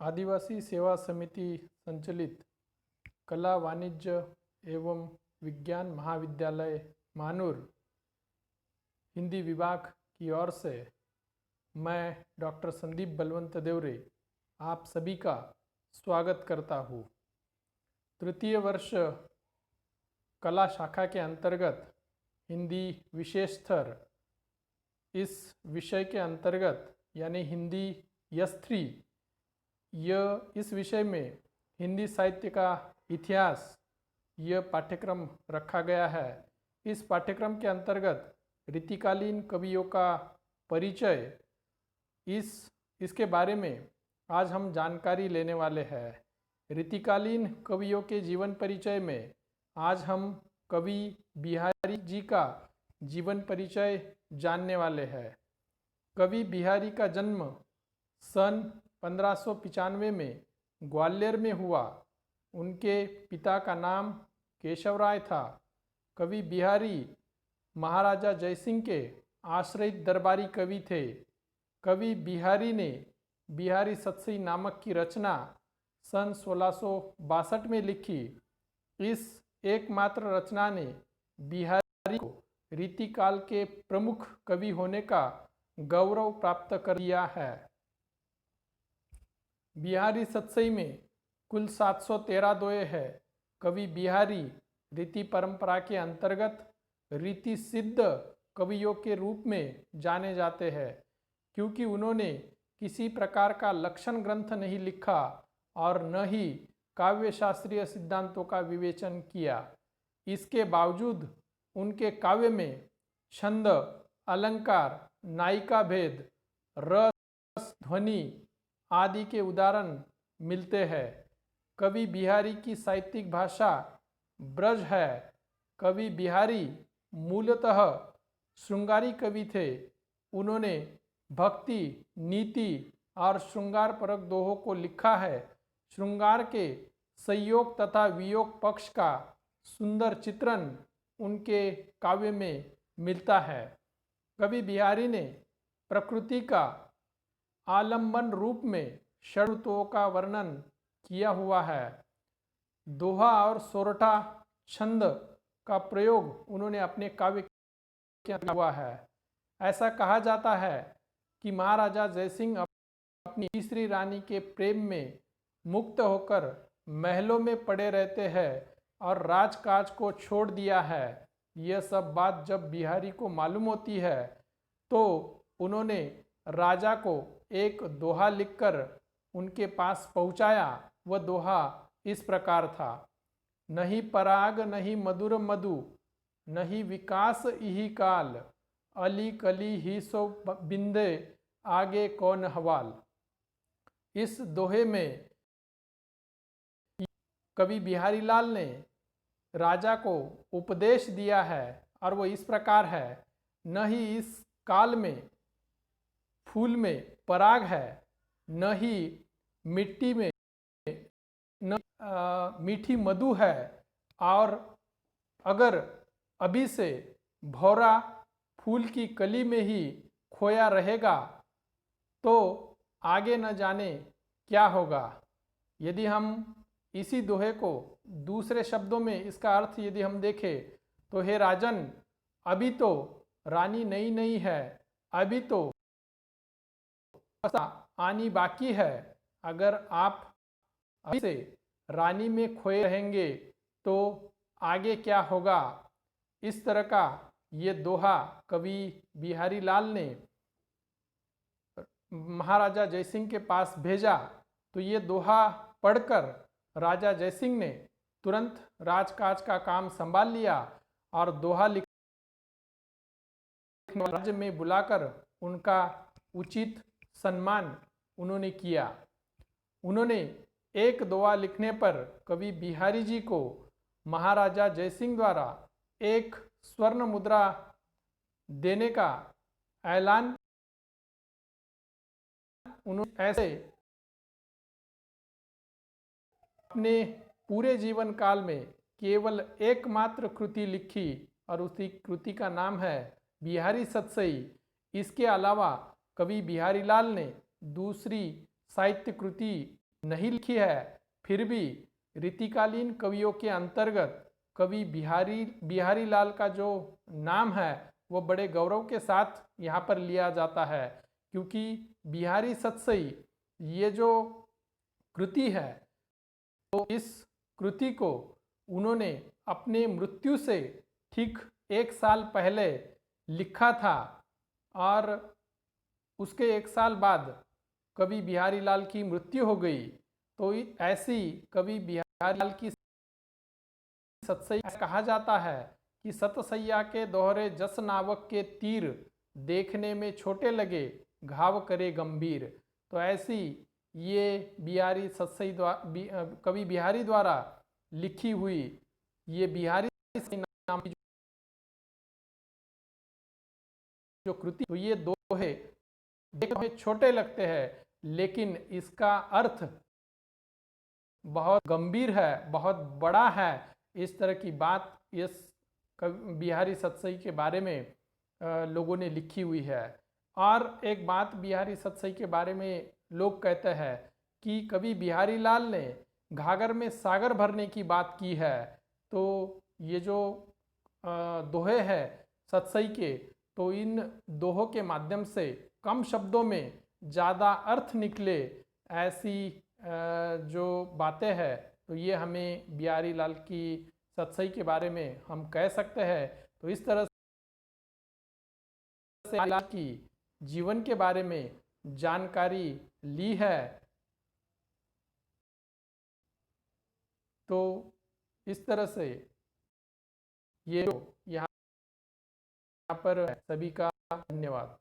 आदिवासी सेवा समिति संचालित कला वाणिज्य एवं विज्ञान महाविद्यालय महानूर हिंदी विभाग की ओर से मैं डॉक्टर संदीप बलवंत देवरे आप सभी का स्वागत करता हूँ। तृतीय वर्ष कला शाखा के अंतर्गत हिंदी विशेष स्तर इस विषय के अंतर्गत यानी हिंदी यस3 इस विषय में हिंदी साहित्य का इतिहास यह पाठ्यक्रम रखा गया है। इस पाठ्यक्रम के अंतर्गत रीतिकालीन कवियों का परिचय इसके बारे में आज हम जानकारी लेने वाले हैं। रीतिकालीन कवियों के जीवन परिचय में आज हम कवि बिहारी जी का जीवन परिचय जानने वाले हैं। कवि बिहारी का जन्म सन 1595 में ग्वालियर में हुआ। उनके पिता का नाम केशवराय था। कवि बिहारी महाराजा जयसिंह के आश्रित दरबारी कवि थे। कवि बिहारी ने बिहारी सतसई नामक की रचना सन 1662 में लिखी। इस एकमात्र रचना ने बिहारी को रीतिकाल के प्रमुख कवि होने का गौरव प्राप्त कर दिया है। बिहारी सतसई में कुल 713 दोहे हैं। कवि बिहारी रीति परंपरा के अंतर्गत रीति सिद्ध कवियों के रूप में जाने जाते हैं, क्योंकि उन्होंने किसी प्रकार का लक्षण ग्रंथ नहीं लिखा और न ही काव्य शास्त्रीय सिद्धांतों का विवेचन किया। इसके बावजूद उनके काव्य में छंद, अलंकार, नायिका भेद, रस, ध्वनि आदि के उदाहरण मिलते हैं। कवि बिहारी की साहित्यिक भाषा ब्रज है। कवि बिहारी मूलतः श्रृंगारी कवि थे। उन्होंने भक्ति, नीति और श्रृंगार परक दोहों को लिखा है। श्रृंगार के संयोग तथा वियोग पक्ष का सुंदर चित्रण उनके काव्य में मिलता है। कवि बिहारी ने प्रकृति का आलंबन रूप में षड ऋतुओं का वर्णन किया हुआ है। दोहा और सोरठा छंद का प्रयोग उन्होंने अपने काव्य किया हुआ है। ऐसा कहा जाता है कि महाराजा जयसिंह अपनी तीसरी रानी के प्रेम में मुक्त होकर महलों में पड़े रहते हैं और राजकाज को छोड़ दिया है। यह सब बात जब बिहारी को मालूम होती है तो उन्होंने राजा को एक दोहा लिखकर उनके पास पहुंचाया। वह दोहा इस प्रकार था: नहीं पराग नहीं मधुर मधु, नहीं विकास इही काल, अली कली ही सो बिंदे, आगे कौन हवाल। इस दोहे में कवि बिहारी लाल ने राजा को उपदेश दिया है और वो इस प्रकार है: न ही इस काल में फूल में पराग है, न ही मिट्टी में न मीठी मधु है, और अगर अभी से भौरा फूल की कली में ही खोया रहेगा तो आगे न जाने क्या होगा। यदि हम इसी दोहे को दूसरे शब्दों में इसका अर्थ यदि हम देखें तो हे राजन, अभी तो रानी नई नई है, अभी तो आनी बाकी है। अगर आप अभी से रानी में खोए रहेंगे तो आगे क्या होगा। इस तरह का ये दोहा कवि बिहारी लाल ने महाराजा जयसिंह के पास भेजा। तो ये दोहा पढ़कर राजा जयसिंह ने तुरंत राजकाज का काम संभाल लिया और दोहा लिखने राज्य में बुलाकर उनका उचित सम्मान उन्होंने किया। उन्होंने एक दोहा लिखने पर कवि बिहारी जी को महाराजा जयसिंह द्वारा एक स्वर्ण मुद्रा देने का ऐलान उन्होंने ऐसे अपने पूरे जीवन काल में केवल एकमात्र कृति लिखी और उसी कृति का नाम है बिहारी सतसई। इसके अलावा कवि बिहारी लाल ने दूसरी साहित्य कृति नहीं लिखी है, फिर भी रीतिकालीन कवियों के अंतर्गत कवि बिहारी लाल का जो नाम है वो बड़े गौरव के साथ यहाँ पर लिया जाता है, क्योंकि बिहारी सतसई ये जो कृति है तो इस कृति को उन्होंने अपने मृत्यु से ठीक 1 साल पहले लिखा था और उसके 1 साल बाद कवि बिहारी लाल की मृत्यु हो गई। तो ऐसी कवि बिहारी लाल की सतसैया कहा जाता है कि सतसैया के दोहरे जस नावक के तीर देखने में छोटे लगे घाव करे गंभीर। तो ऐसी ये बिहारी सतसई कवि बिहारी द्वारा लिखी हुई ये बिहारी नाम की जो कृति, तो ये दोहे देखने में छोटे लगते हैं लेकिन इसका अर्थ बहुत गंभीर है, बहुत बड़ा है। इस तरह की बात इस बिहारी सतसई के बारे में लोगों ने लिखी हुई है। और एक बात बिहारी सतसई के बारे में लोग कहते हैं कि कवि बिहारी लाल ने घाघर में सागर भरने की बात की है। तो ये जो दोहे हैं सतसई के, तो इन दोहों के माध्यम से कम शब्दों में ज़्यादा अर्थ निकले, ऐसी जो बातें हैं तो ये हमें बिहारी लाल की सतसई के बारे में हम कह सकते हैं। तो इस तरह से लाल की जीवन के बारे में जानकारी ली है। तो इस तरह से ये यहाँ पर सभी का धन्यवाद।